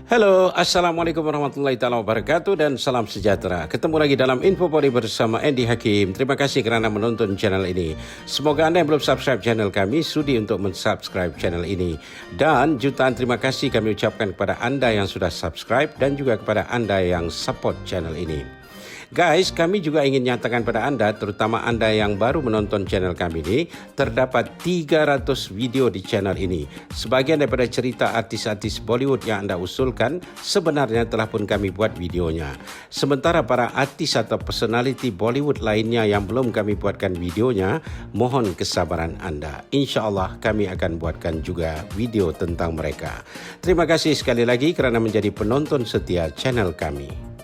Halo, Assalamualaikum warahmatullahi taala wabarakatuh dan salam sejahtera. Ketemu lagi dalam Info Poli bersama Andy Hakim. Terima kasih kerana menonton channel ini. Semoga anda yang belum subscribe channel kami sudi untuk mensubscribe channel ini. Dan jutaan terima kasih kami ucapkan kepada anda yang sudah subscribe dan juga kepada anda yang support channel ini. Guys, kami juga ingin nyatakan pada anda, terutama anda yang baru menonton channel kami ini, terdapat 300 video di channel ini. Sebagian daripada cerita artis-artis Bollywood yang anda usulkan, sebenarnya telah pun kami buat videonya. Sementara para artis atau personality Bollywood lainnya yang belum kami buatkan videonya, mohon kesabaran anda. InsyaAllah kami akan buatkan juga video tentang mereka. Terima kasih sekali lagi kerana menjadi penonton setia channel kami.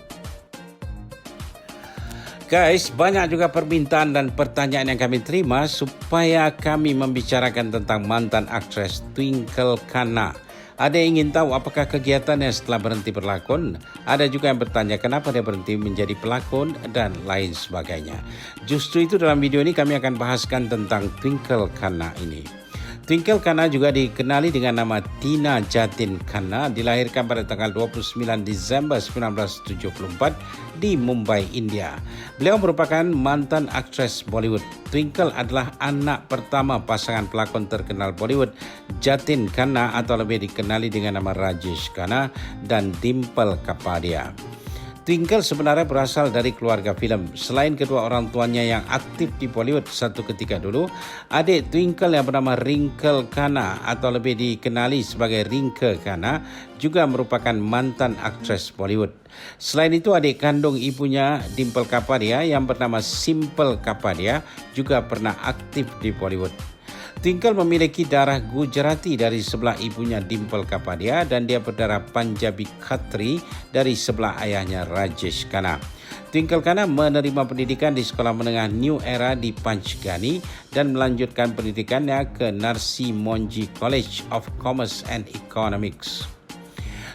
Guys, banyak juga permintaan dan pertanyaan yang kami terima supaya kami membicarakan tentang mantan aktris Twinkle Khanna. Ada yang ingin tahu apakah kegiatannya setelah berhenti berlakon? Ada juga yang bertanya kenapa dia berhenti menjadi pelakon dan lain sebagainya. Justru itu dalam video ini kami akan bahaskan tentang Twinkle Khanna ini. Twinkle Khanna juga dikenali dengan nama Tina Jatin Khanna, dilahirkan pada tanggal 29 Disember 1974 di Mumbai, India. Beliau merupakan mantan aktris Bollywood. Twinkle adalah anak pertama pasangan pelakon terkenal Bollywood Jatin Khanna atau lebih dikenali dengan nama Rajesh Khanna dan Dimple Kapadia. Twinkle sebenarnya berasal dari keluarga filem. Selain kedua orang tuanya yang aktif di Bollywood satu ketika dulu, adik Twinkle yang bernama Wrinkle Khanna atau lebih dikenali sebagai Rinke Khanna juga merupakan mantan aktris Bollywood. Selain itu, adik kandung ibunya Dimple Kapadia yang bernama Simple Kapadia juga pernah aktif di Bollywood. Twinkle memiliki darah Gujarati dari sebelah ibunya Dimple Kapadia dan dia berdarah Punjabi Khatri dari sebelah ayahnya Rajesh Khanna. Twinkle Khanna menerima pendidikan di Sekolah Menengah New Era di Panchgani dan melanjutkan pendidikannya ke Narsi Monji College of Commerce and Economics.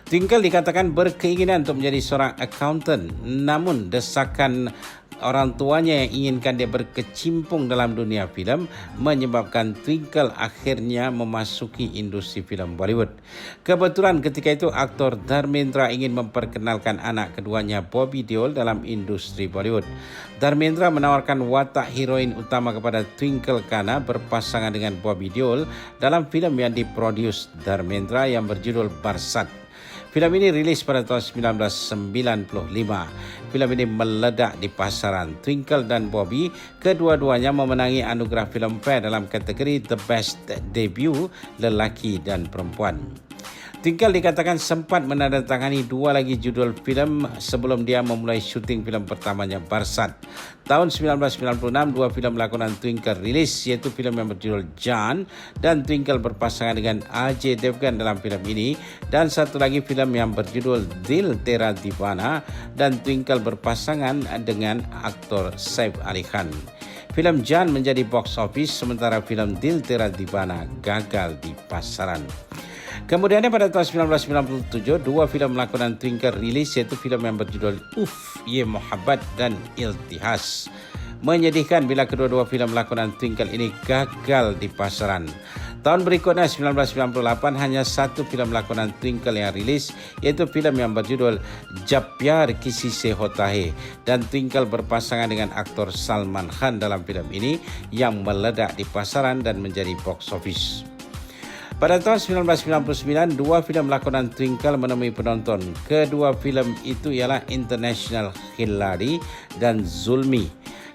Twinkle dikatakan berkeinginan untuk menjadi seorang accountant, namun desakan orang tuanya yang inginkan dia berkecimpung dalam dunia filem menyebabkan Twinkle akhirnya memasuki industri filem Bollywood. Kebetulan ketika itu aktor Dharmendra ingin memperkenalkan anak keduanya Bobby Deol dalam industri Bollywood. Dharmendra menawarkan watak heroin utama kepada Twinkle Khanna berpasangan dengan Bobby Deol dalam filem yang diproduce Dharmendra yang berjudul Barsat. Filem ini rilis pada tahun 1995. Filem ini meledak di pasaran. Twinkle dan Bobby kedua-duanya memenangi anugerah Filmfare dalam kategori The Best Debut lelaki dan perempuan. Twinkle dikatakan sempat menandatangani dua lagi judul filem sebelum dia memulai syuting filem pertamanya Barsat. Tahun 1996, dua filem lakonan Twinkle rilis, yaitu filem yang berjudul Jaan dan Twinkle berpasangan dengan Ajay Devgan dalam filem ini, dan satu lagi filem yang berjudul Dil Tera Divana dan Twinkle berpasangan dengan aktor Saif Ali Khan. Filem Jaan menjadi box office sementara filem Dil Tera Divana gagal di pasaran. Kemudiannya pada tahun 1997, dua filem lakonan Twinkle rilis, yaitu filem yang berjudul Uff Ye Mohabbat dan Iltihas. Menyedihkan bila kedua-dua filem lakonan Twinkle ini gagal di pasaran. Tahun berikutnya 1998 hanya satu filem lakonan Twinkle yang rilis, yaitu filem yang berjudul Jab Pyar Kisi Se Hota Hai, dan Twinkle berpasangan dengan aktor Salman Khan dalam filem ini yang meledak di pasaran dan menjadi box office. Pada tahun 1999, dua filem lakonan Twinkle menemui penonton. Kedua filem itu ialah International Khiladi dan Zulmi.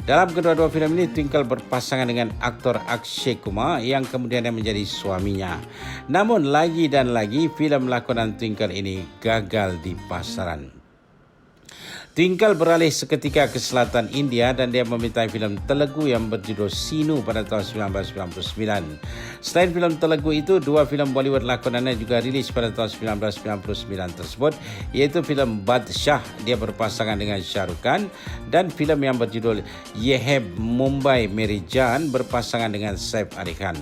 Dalam kedua-dua filem ini, Twinkle berpasangan dengan aktor Akshay Kumar yang kemudian menjadi suaminya. Namun lagi dan lagi, filem lakonan Twinkle ini gagal di pasaran. Twinkle beralih seketika ke selatan India dan dia memintai filem Telugu yang berjudul Sinu pada tahun 1999. Selain filem Telugu itu, dua filem Bollywood lakonannya juga rilis pada tahun 1999 tersebut, yaitu filem Badshah, dia berpasangan dengan Shah Rukh Khan, dan filem yang berjudul Ye Hai Mumbai Meri Jaan berpasangan dengan Saif Ali Khan.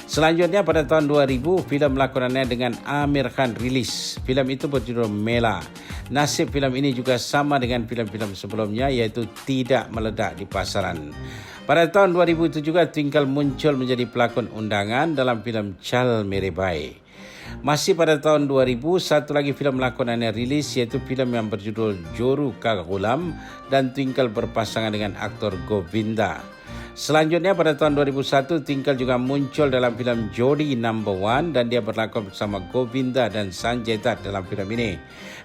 Selanjutnya pada tahun 2000, filem lakonannya dengan Amir Khan rilis. Filem itu berjudul Mela. Nasib filem ini juga sama dengan filem-filem sebelumnya, iaitu tidak meledak di pasaran. Pada tahun 2007 juga Twinkle muncul menjadi pelakon undangan dalam filem Chal Mere Bhai. Masih pada tahun 2000, satu lagi filem lakonannya rilis, iaitu filem yang berjudul Joru Ka Ghulam, dan Twinkle berpasangan dengan aktor Govinda. Selanjutnya pada tahun 2001, Twinkle juga muncul dalam filem Jodi Number One dan dia berlakon bersama Govinda dan Sanjay Dutt dalam filem ini.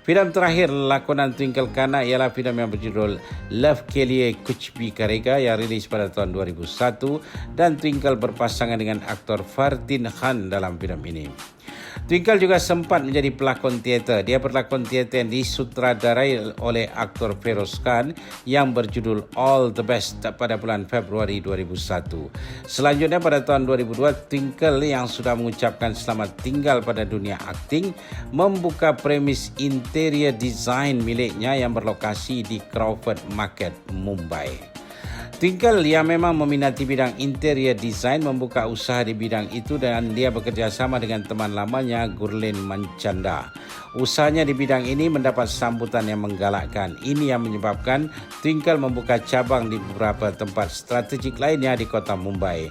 Filem terakhir lakonan Twinkle Khanna ialah filem yang berjudul Love Ke Liye Kuch Bhi Karega yang rilis pada tahun 2001 dan Twinkle berpasangan dengan aktor Fardin Khan dalam filem ini. Twinkle juga sempat menjadi pelakon teater. Dia berlakon teater yang disutradarai oleh aktor Feroz Khan yang berjudul All the Best pada bulan Februari 2001. Selanjutnya pada tahun 2002, Twinkle yang sudah mengucapkan selamat tinggal pada dunia akting membuka premis interior design miliknya yang berlokasi di Crawford Market, Mumbai. Twinkle yang memang meminati bidang interior design membuka usaha di bidang itu dan dia bekerjasama dengan teman lamanya Gurleen Manchanda. Usahanya di bidang ini mendapat sambutan yang menggalakkan. Ini yang menyebabkan Twinkle membuka cabang di beberapa tempat strategik lainnya di kota Mumbai.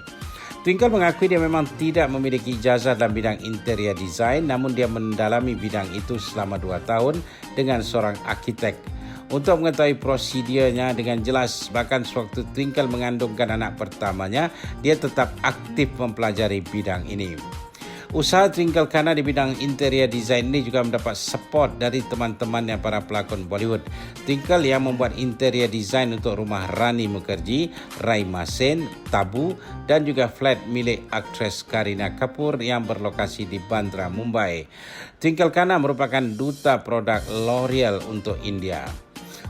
Twinkle mengakui dia memang tidak memiliki ijazah dalam bidang interior design, namun dia mendalami bidang itu selama 2 tahun dengan seorang arkitek. Untuk mengetahui prosedurnya dengan jelas, bahkan sewaktu Twinkle mengandungkan anak pertamanya, dia tetap aktif mempelajari bidang ini. Usaha Twinkle Khanna di bidang interior design ini juga mendapat support dari teman-temannya para pelakon Bollywood. Twinkle yang membuat interior design untuk rumah Rani Mukherjee, Raima Sen, Tabu dan juga flat milik aktris Kareena Kapoor yang berlokasi di Bandra, Mumbai. Twinkle Khanna merupakan duta produk L'Oreal untuk India.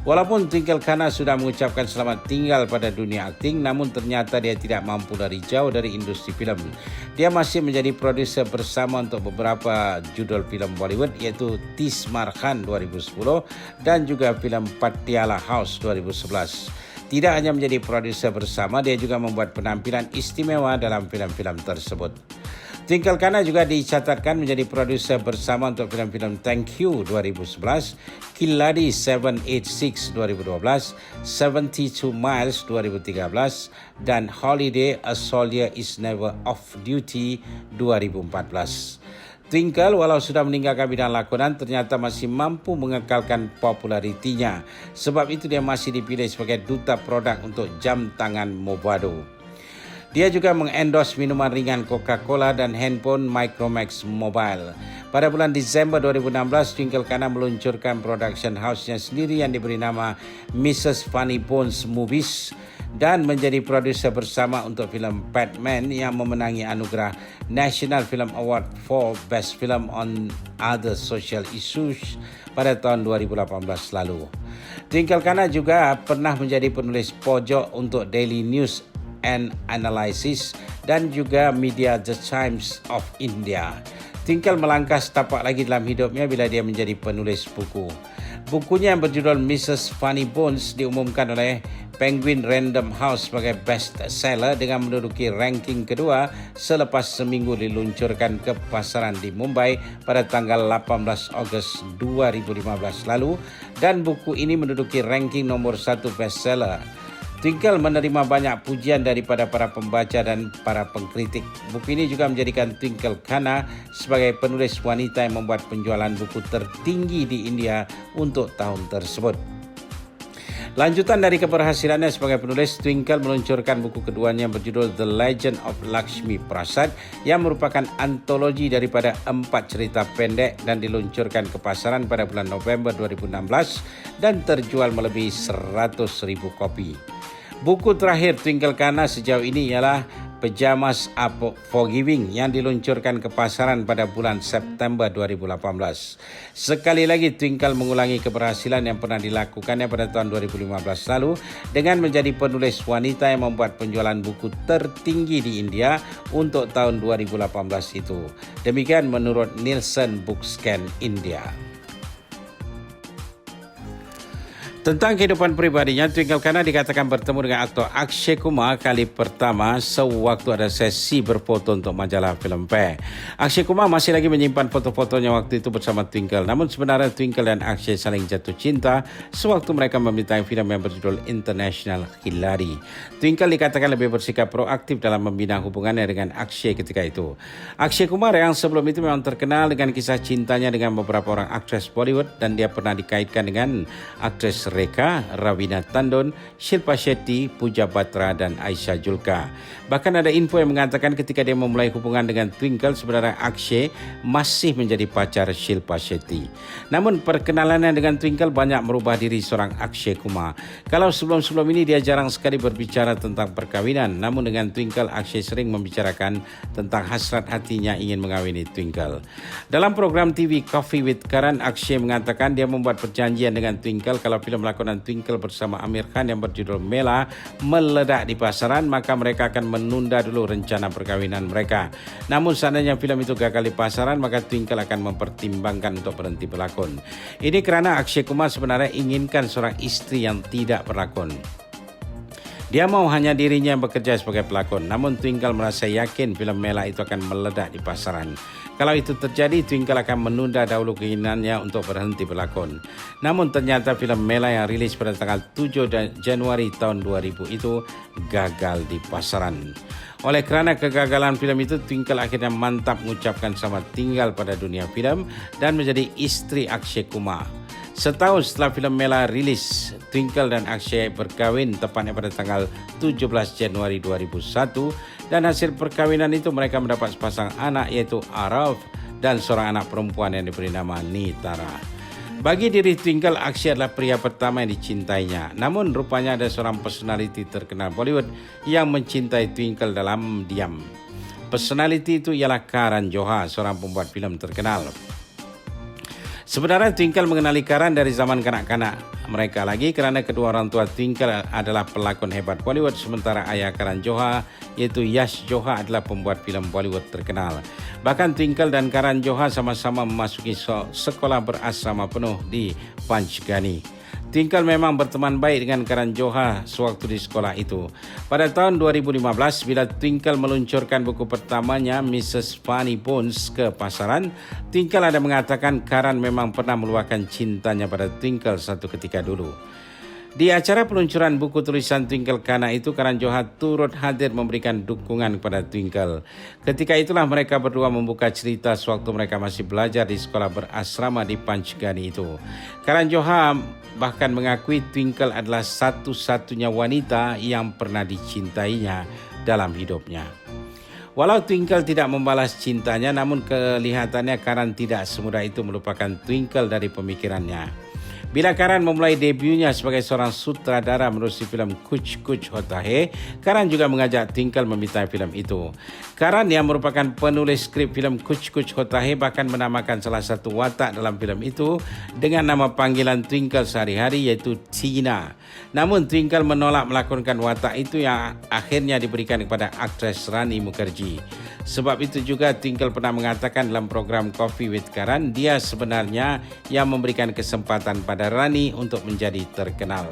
Walaupun Twinkle Khanna sudah mengucapkan selamat tinggal pada dunia akting, namun ternyata dia tidak mampu lari jauh dari industri filem. Dia masih menjadi produser bersama untuk beberapa judul filem Bollywood, iaitu Tis Mar Khan 2010 dan juga filem Patiala House 2011. Tidak hanya menjadi produser bersama, dia juga membuat penampilan istimewa dalam filem-filem tersebut. Twinkle Khanna juga dicatatkan menjadi produser bersama untuk filem-filem Thank You 2011, Killadi 786 2012, 72 Miles 2013 dan Holiday A Soldier Is Never Off Duty 2014. Twinkle walau sudah meninggalkan bidang lakonan ternyata masih mampu mengekalkan popularitinya. Sebab itu dia masih dipilih sebagai duta produk untuk jam tangan Movado. Dia juga mengendorse minuman ringan Coca-Cola dan handphone Micromax Mobile. Pada bulan Disember 2016, Twinkle Khanna meluncurkan production house-nya sendiri yang diberi nama Mrs. Funny Bones Movies dan menjadi produser bersama untuk filem Batman yang memenangi anugerah National Film Award for Best Film on Other Social Issues pada tahun 2018 lalu. Twinkle Khanna juga pernah menjadi penulis pojok untuk Daily News and Analysis dan juga media The Times of India. Twinkle melangkah setapak lagi dalam hidupnya bila dia menjadi penulis buku. Bukunya yang berjudul Mrs. Funny Bones diumumkan oleh Penguin Random House sebagai best seller dengan menduduki ranking kedua selepas seminggu diluncurkan ke pasaran di Mumbai pada tanggal 18 Ogos 2015 lalu dan buku ini menduduki ranking nomor 1 best seller. Twinkle menerima banyak pujian daripada para pembaca dan para pengkritik. Buku ini juga menjadikan Twinkle Khanna sebagai penulis wanita yang membuat penjualan buku tertinggi di India untuk tahun tersebut. Lanjutan dari keberhasilannya sebagai penulis, Twinkle meluncurkan buku keduanya berjudul The Legend of Lakshmi Prasad yang merupakan antologi daripada 4 cerita pendek dan diluncurkan ke pasaran pada bulan November 2016 dan terjual melebihi 100,000 kopi. Buku terakhir Twinkle Khanna sejauh ini ialah Pajamas Are Forgiving yang diluncurkan ke pasaran pada bulan September 2018. Sekali lagi Twinkle mengulangi keberhasilan yang pernah dilakukannya pada tahun 2015 lalu dengan menjadi penulis wanita yang membuat penjualan buku tertinggi di India untuk tahun 2018 itu. Demikian menurut Nielsen Bookscan India. Tentang kehidupan pribadinya, Twinkle Khanna dikatakan bertemu dengan aktor Akshay Kumar kali pertama sewaktu ada sesi berfoto untuk majalah Film Fair. Akshay Kumar masih lagi menyimpan foto-fotonya waktu itu bersama Twinkle. Namun sebenarnya Twinkle dan Akshay saling jatuh cinta sewaktu mereka membintangi filem yang berjudul International Hillary. Twinkle dikatakan lebih bersikap proaktif dalam membina hubungannya dengan Akshay ketika itu. Akshay Kumar yang sebelum itu memang terkenal dengan kisah cintanya dengan beberapa orang aktris Bollywood dan dia pernah dikaitkan dengan aktris Reka, Ravina Tandon, Shilpa Shetty, Pooja Batra dan Aisyah Julka. Bahkan ada info yang mengatakan ketika dia memulai hubungan dengan Twinkle, sebenarnya Akshay masih menjadi pacar Shilpa Shetty. Namun perkenalannya dengan Twinkle banyak merubah diri seorang Akshay Kumar. Kalau sebelum-sebelum ini dia jarang sekali berbicara tentang perkawinan, namun dengan Twinkle Akshay sering membicarakan tentang hasrat hatinya ingin mengawini Twinkle. Dalam program TV Coffee with Karan, Akshay mengatakan dia membuat perjanjian dengan Twinkle kalau filem lakonan Twinkle bersama Amir Khan yang berjudul Mela meledak di pasaran, maka mereka akan menunda dulu rencana perkawinan mereka. Namun seandainya filem itu gagal di pasaran, maka Twinkle akan mempertimbangkan untuk berhenti berlakon. Ini kerana Akshay Kumar sebenarnya inginkan seorang istri yang tidak berlakon. Dia mau hanya dirinya yang bekerja sebagai pelakon. Namun Twinkle merasa yakin filem Mela itu akan meledak di pasaran. Kalau itu terjadi, Twinkle akan menunda dahulu keinginannya untuk berhenti berlakon. Namun ternyata filem Mela yang rilis pada tanggal 7 Januari tahun 2000 itu gagal di pasaran. Oleh kerana kegagalan filem itu, Twinkle akhirnya mantap mengucapkan selamat tinggal pada dunia filem dan menjadi istri Akshay Kumar. Setahun setelah filem Mela rilis, Twinkle dan Akshay berkahwin tepatnya pada tanggal 17 Januari 2001 dan hasil perkawinan itu mereka mendapat sepasang anak yaitu Araf dan seorang anak perempuan yang diberi nama Nitara. Bagi diri Twinkle, Akshay adalah pria pertama yang dicintainya. Namun rupanya ada seorang personaliti terkenal Bollywood yang mencintai Twinkle dalam diam. Personaliti itu ialah Karan Johar, seorang pembuat filem terkenal. Sebenarnya Twinkle mengenali Karan dari zaman kanak-kanak mereka lagi kerana kedua orang tua Twinkle adalah pelakon hebat Bollywood sementara ayah Karan Johar iaitu Yash Johar adalah pembuat filem Bollywood terkenal. Bahkan Twinkle dan Karan Johar sama-sama memasuki sekolah berasrama penuh di Panchgani. Twinkle memang berteman baik dengan Karan Johar sewaktu di sekolah itu. Pada tahun 2015, bila Twinkle meluncurkan buku pertamanya, Mrs. Funny Bones, ke pasaran, Twinkle ada mengatakan Karan memang pernah meluahkan cintanya pada Twinkle satu ketika dulu. Di acara peluncuran buku tulisan Twinkle Khanna itu, Karan Johar turut hadir memberikan dukungan kepada Twinkle. Ketika itulah mereka berdua membuka cerita sewaktu mereka masih belajar di sekolah berasrama di Panchgani itu. Karan Johar bahkan mengakui Twinkle adalah satu-satunya wanita yang pernah dicintainya dalam hidupnya. Walau Twinkle tidak membalas cintanya, namun kelihatannya Karan tidak semudah itu melupakan Twinkle dari pemikirannya. Bila Karan memulai debutnya sebagai seorang sutradara menerusi filem Kuch Kuch Hota Hai, Karan juga mengajak Twinkle membintangi filem itu. Karan yang merupakan penulis skrip filem Kuch Kuch Hota Hai bahkan menamakan salah satu watak dalam filem itu dengan nama panggilan Twinkle sehari-hari iaitu Tina. Namun Twinkle menolak melakonkan watak itu yang akhirnya diberikan kepada aktris Rani Mukherjee. Sebab itu juga Twinkle pernah mengatakan dalam program Coffee with Karan, dia sebenarnya yang memberikan kesempatan pada Rani untuk menjadi terkenal.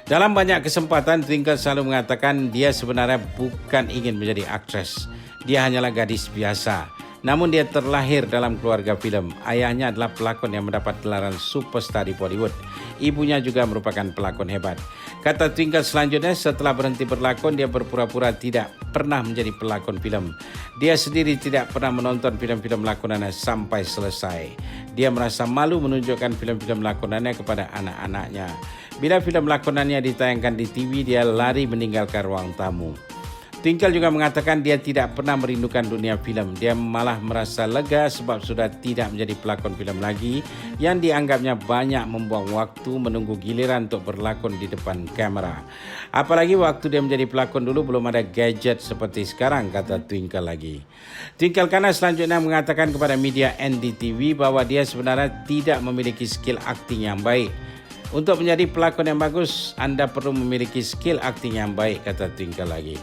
Dalam banyak kesempatan, Twinkle selalu mengatakan dia sebenarnya bukan ingin menjadi aktris. Dia hanyalah gadis biasa. Namun dia terlahir dalam keluarga filem. Ayahnya adalah pelakon yang mendapat gelaran superstar di Bollywood. Ibunya juga merupakan pelakon hebat. Kata Twinkle selanjutnya, setelah berhenti berlakon, dia berpura-pura tidak pernah menjadi pelakon filem. Dia sendiri tidak pernah menonton filem-filem lakonannya sampai selesai. Dia merasa malu menunjukkan filem-filem lakonannya kepada anak-anaknya. Bila filem lakonannya ditayangkan di TV, dia lari meninggalkan ruang tamu. Twinkle juga mengatakan dia tidak pernah merindukan dunia filem. Dia malah merasa lega sebab sudah tidak menjadi pelakon filem lagi yang dianggapnya banyak membuang waktu menunggu giliran untuk berlakon di depan kamera. Apalagi waktu dia menjadi pelakon dulu belum ada gadget seperti sekarang, kata Twinkle lagi. Twinkle Khanna selanjutnya mengatakan kepada media NDTV bahwa dia sebenarnya tidak memiliki skill akting yang baik. Untuk menjadi pelakon yang bagus, anda perlu memiliki skill akting yang baik, kata Twinkle lagi.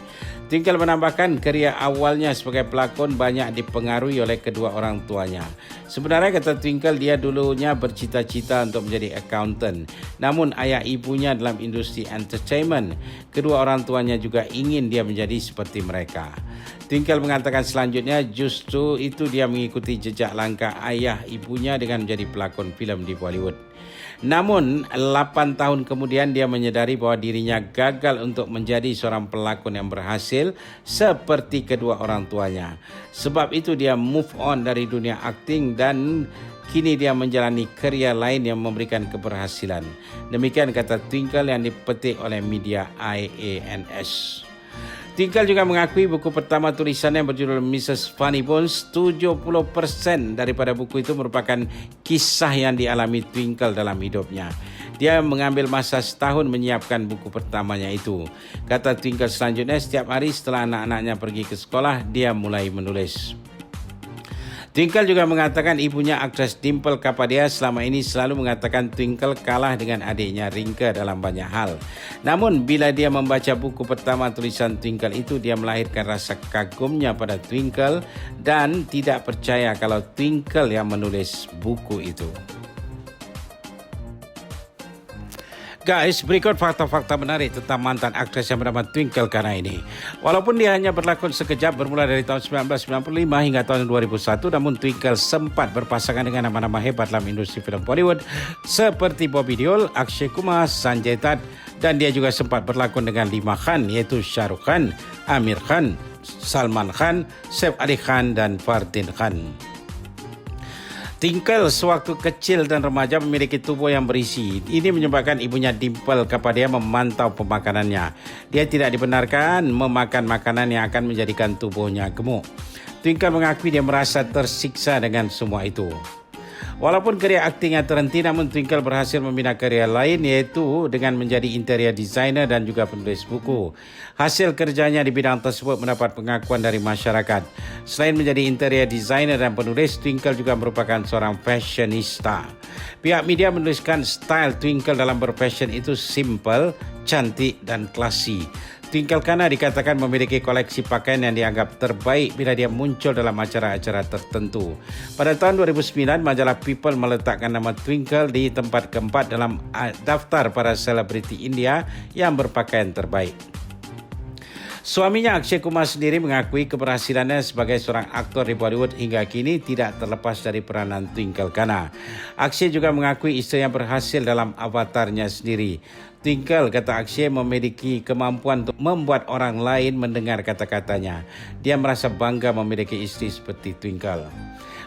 Twinkle menambahkan kerjaya awalnya sebagai pelakon banyak dipengaruhi oleh kedua orang tuanya. Sebenarnya kata Twinkle, dia dulunya bercita-cita untuk menjadi accountant. Namun ayah ibunya dalam industri entertainment. Kedua orang tuanya juga ingin dia menjadi seperti mereka. Twinkle mengatakan selanjutnya justru itu dia mengikuti jejak langkah ayah ibunya dengan menjadi pelakon filem di Bollywood. Namun 8 tahun kemudian dia menyedari bahawa dirinya gagal untuk menjadi seorang pelakon yang berhasil seperti kedua orang tuanya. Sebab itu dia move on dari dunia akting dan kini dia menjalani kerjaya lain yang memberikan keberhasilan. Demikian kata Twinkle yang dipetik oleh media IANS. Twinkle juga mengakui buku pertama tulisannya yang berjudul Mrs. Funny Bones, 70% daripada buku itu merupakan kisah yang dialami Twinkle dalam hidupnya. Dia mengambil masa setahun menyiapkan buku pertamanya itu. Kata Twinkle selanjutnya, setiap hari setelah anak-anaknya pergi ke sekolah, dia mulai menulis. Twinkle juga mengatakan ibunya aktris Dimple Kapadia selama ini selalu mengatakan Twinkle kalah dengan adiknya Rinka dalam banyak hal. Namun bila dia membaca buku pertama tulisan Twinkle itu, dia melahirkan rasa kagumnya pada Twinkle dan tidak percaya kalau Twinkle yang menulis buku itu. Guys, berikut fakta-fakta menarik tentang mantan aktris yang bernama Twinkle Khanna ini. Walaupun dia hanya berlakon sekejap bermula dari tahun 1995 hingga tahun 2001, namun Twinkle sempat berpasangan dengan nama-nama hebat dalam industri filem Bollywood seperti Bobby Deol, Akshay Kumar, Sanjay Dutt, dan dia juga sempat berlakon dengan 5 Khan iaitu Shah Rukh Khan, Amir Khan, Salman Khan, Saif Ali Khan dan Fardeen Khan. Twinkle sewaktu kecil dan remaja memiliki tubuh yang berisi. Ini menyebabkan ibunya Dimple Kapadia memantau pemakanannya. Dia tidak dibenarkan memakan makanan yang akan menjadikan tubuhnya gemuk. Twinkle mengakui dia merasa tersiksa dengan semua itu. Walaupun kerjaya aktingnya terhenti, namun Twinkle berhasil membina kerjaya lain iaitu dengan menjadi interior designer dan juga penulis buku. Hasil kerjanya di bidang tersebut mendapat pengakuan dari masyarakat. Selain menjadi interior designer dan penulis, Twinkle juga merupakan seorang fashionista. Pihak media menuliskan style Twinkle dalam berfashion itu simple, cantik dan classy. Twinkle Khanna dikatakan memiliki koleksi pakaian yang dianggap terbaik bila dia muncul dalam acara-acara tertentu. Pada tahun 2009, majalah People meletakkan nama Twinkle di tempat keempat dalam daftar para selebriti India yang berpakaian terbaik. Suaminya Akshay Kumar sendiri mengakui keberhasilannya sebagai seorang aktor di Bollywood hingga kini tidak terlepas dari peranan Twinkle Khanna. Akshay juga mengakui isterinya berhasil dalam avatarnya sendiri. Twinkle, kata Akshay, memiliki kemampuan untuk membuat orang lain mendengar kata-katanya. Dia merasa bangga memiliki isteri seperti Twinkle.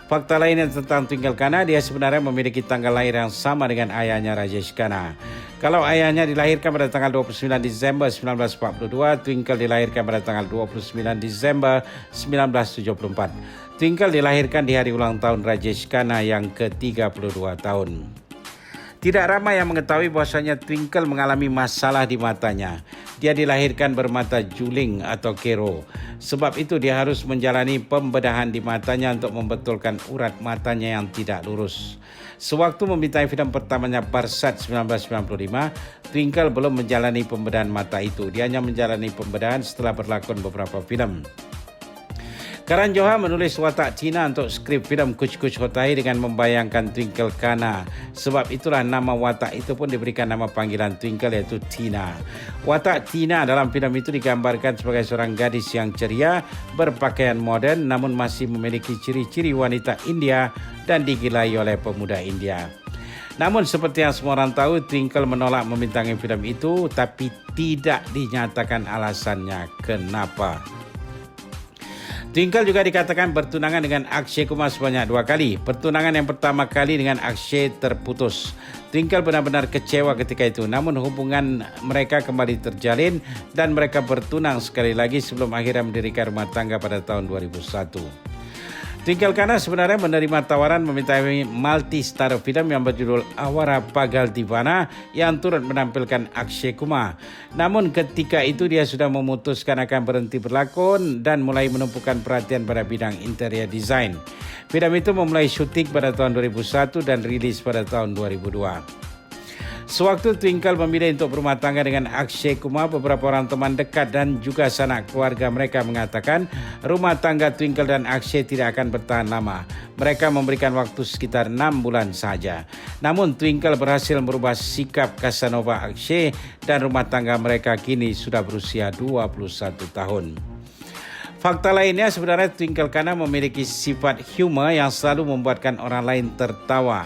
Fakta lainnya tentang Twinkle Khanna, dia sebenarnya memiliki tanggal lahir yang sama dengan ayahnya Rajesh Khanna. Kalau ayahnya dilahirkan pada tanggal 29 Disember 1942, Twinkle dilahirkan pada tanggal 29 Disember 1974. Twinkle dilahirkan di hari ulang tahun Rajesh Khanna yang ke-32 tahun. Tidak ramai yang mengetahui bahwasanya Twinkle mengalami masalah di matanya. Dia dilahirkan bermata juling atau kero. Sebab itu dia harus menjalani pembedahan di matanya untuk membetulkan urat matanya yang tidak lurus. Sewaktu membintangi filem pertamanya Barsat 1995, Twinkle belum menjalani pembedahan mata itu. Dia hanya menjalani pembedahan setelah berlakon beberapa filem. Karan Johar menulis watak Tina untuk skrip filem Kuch Kuch Hota Hai dengan membayangkan Twinkle Khanna. Sebab itulah nama watak itu pun diberikan nama panggilan Twinkle iaitu Tina. Watak Tina dalam filem itu digambarkan sebagai seorang gadis yang ceria, berpakaian moden namun masih memiliki ciri-ciri wanita India dan digilai oleh pemuda India. Namun seperti yang semua orang tahu, Twinkle menolak membintangi filem itu tapi tidak dinyatakan alasannya kenapa. Twinkle juga dikatakan bertunangan dengan Akshay Kumar sebanyak 2 kali. Pertunangan yang pertama kali dengan Akshay terputus. Twinkle benar-benar kecewa ketika itu. Namun hubungan mereka kembali terjalin dan mereka bertunang sekali lagi sebelum akhirnya mendirikan rumah tangga pada tahun 2001. Twinkle Khanna sebenarnya menerima tawaran membintangi multi-star film yang berjudul Awara Pagal Divana yang turut menampilkan Akshay Kumar. Namun ketika itu dia sudah memutuskan akan berhenti berlakon dan mulai menumpukan perhatian pada bidang interior design. Film itu memulai syuting pada tahun 2001 dan rilis pada tahun 2002. Sewaktu Twinkle memilih untuk berumah tangga dengan Akshay Kumar, beberapa orang teman dekat dan juga sanak keluarga mereka mengatakan rumah tangga Twinkle dan Akshay tidak akan bertahan lama. Mereka memberikan waktu sekitar 6 bulan saja. Namun Twinkle berhasil merubah sikap Casanova Akshay dan rumah tangga mereka kini sudah berusia 21 tahun. Fakta lainnya sebenarnya Twinkle Khanna memiliki sifat humor yang selalu membuatkan orang lain tertawa.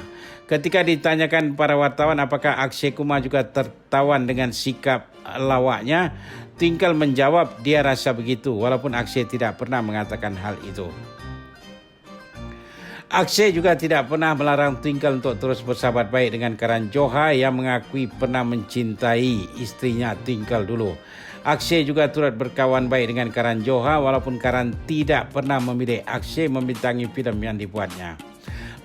Ketika ditanyakan para wartawan apakah Akshay Kumar juga tertawan dengan sikap lawaknya, Twinkle menjawab dia rasa begitu walaupun Akshay tidak pernah mengatakan hal itu. Akshay juga tidak pernah melarang Twinkle untuk terus bersahabat baik dengan Karan Johar yang mengakui pernah mencintai istrinya Twinkle dulu. Akshay juga turut berkawan baik dengan Karan Johar walaupun Karan tidak pernah memilih Akshay membintangi filem yang dibuatnya.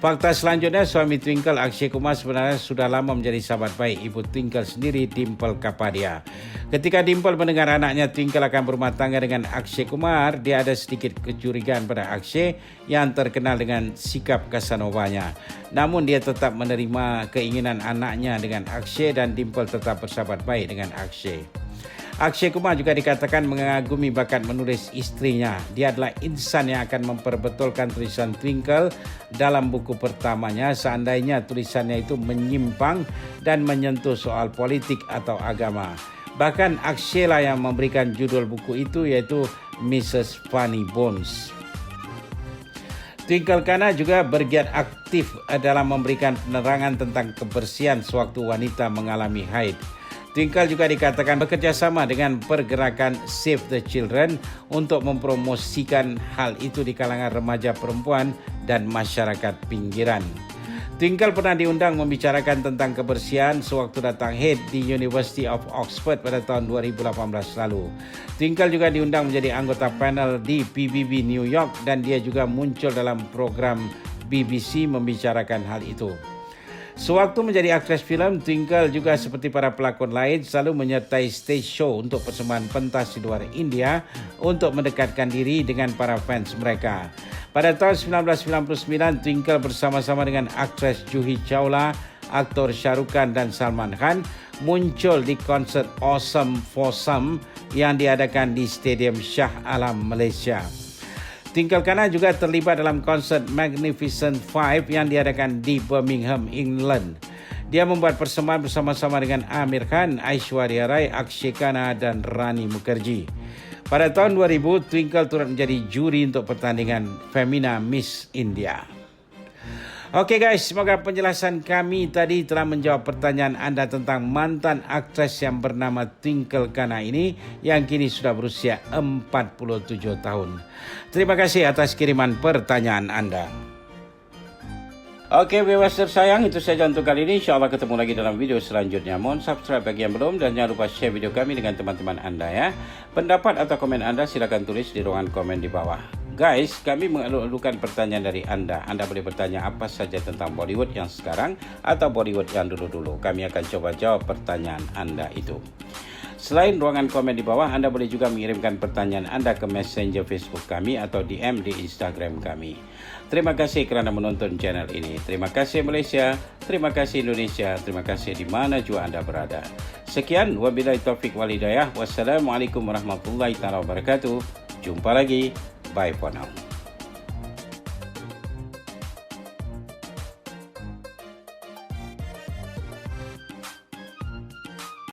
Fakta selanjutnya, suami Twinkle, Akshay Kumar, sebenarnya sudah lama menjadi sahabat baik ibu Twinkle sendiri, Dimple Kapadia. Ketika Dimple mendengar anaknya Twinkle akan berumah tangga dengan Akshay Kumar, dia ada sedikit kecurigaan pada Akshay yang terkenal dengan sikap Casanovanya. Namun dia tetap menerima keinginan anaknya dengan Akshay dan Dimple tetap bersahabat baik dengan Akshay. Akshay Kumar juga dikatakan mengagumi bakat menulis istrinya. Dia adalah insan yang akan memperbetulkan tulisan Twinkle dalam buku pertamanya seandainya tulisannya itu menyimpang dan menyentuh soal politik atau agama. Bahkan Akshay lah yang memberikan judul buku itu yaitu Mrs. Funny Bones. Twinkle Khanna juga bergiat aktif dalam memberikan penerangan tentang kebersihan sewaktu wanita mengalami haid. Twinkle juga dikatakan bekerjasama dengan pergerakan Save the Children untuk mempromosikan hal itu di kalangan remaja perempuan dan masyarakat pinggiran. Twinkle pernah diundang membicarakan tentang kebersihan sewaktu datang haid di University of Oxford pada tahun 2018 lalu. Twinkle juga diundang menjadi anggota panel di PBB New York dan dia juga muncul dalam program BBC membicarakan hal itu. Sewaktu menjadi aktris filem, Twinkle juga seperti para pelakon lain selalu menyertai stage show untuk persembahan pentas di luar India untuk mendekatkan diri dengan para fans mereka. Pada tahun 1999, Twinkle bersama-sama dengan aktris Juhi Chawla, aktor Shah Rukh Khan dan Salman Khan muncul di konsert Awesome Foursome yang diadakan di Stadium Shah Alam, Malaysia. Twinkle Khanna juga terlibat dalam konsert Magnificent Five yang diadakan di Birmingham, England. Dia membuat persembahan bersama-sama dengan Amir Khan, Aishwarya Rai, Akshay Khanna dan Rani Mukherjee. Pada tahun 2000, Twinkle turut menjadi juri untuk pertandingan Femina Miss India. Okey guys, semoga penjelasan kami tadi telah menjawab pertanyaan anda tentang mantan aktris yang bernama Twinkle Khanna ini yang kini sudah berusia 47 tahun. Terima kasih atas kiriman pertanyaan anda. Okey viewers tersayang, itu saja untuk kali ini. InsyaAllah ketemu lagi dalam video selanjutnya. Mohon subscribe bagi yang belum dan jangan lupa share video kami dengan teman-teman anda ya. Pendapat atau komen anda silakan tulis di ruangan komen di bawah. Guys, kami mengalu-alukan pertanyaan dari anda. Anda boleh bertanya apa saja tentang Bollywood yang sekarang atau Bollywood yang dulu-dulu. Kami akan coba jawab pertanyaan anda itu. Selain ruangan komen di bawah, anda boleh juga mengirimkan pertanyaan anda ke Messenger Facebook kami atau DM di Instagram kami. Terima kasih kerana menonton channel ini. Terima kasih Malaysia, terima kasih Indonesia, terima kasih di mana jua anda berada. Sekian, wabillahi taufiq wal hidayah. Wassalamualaikum warahmatullahi wabarakatuh. Jumpa lagi. Bye for now.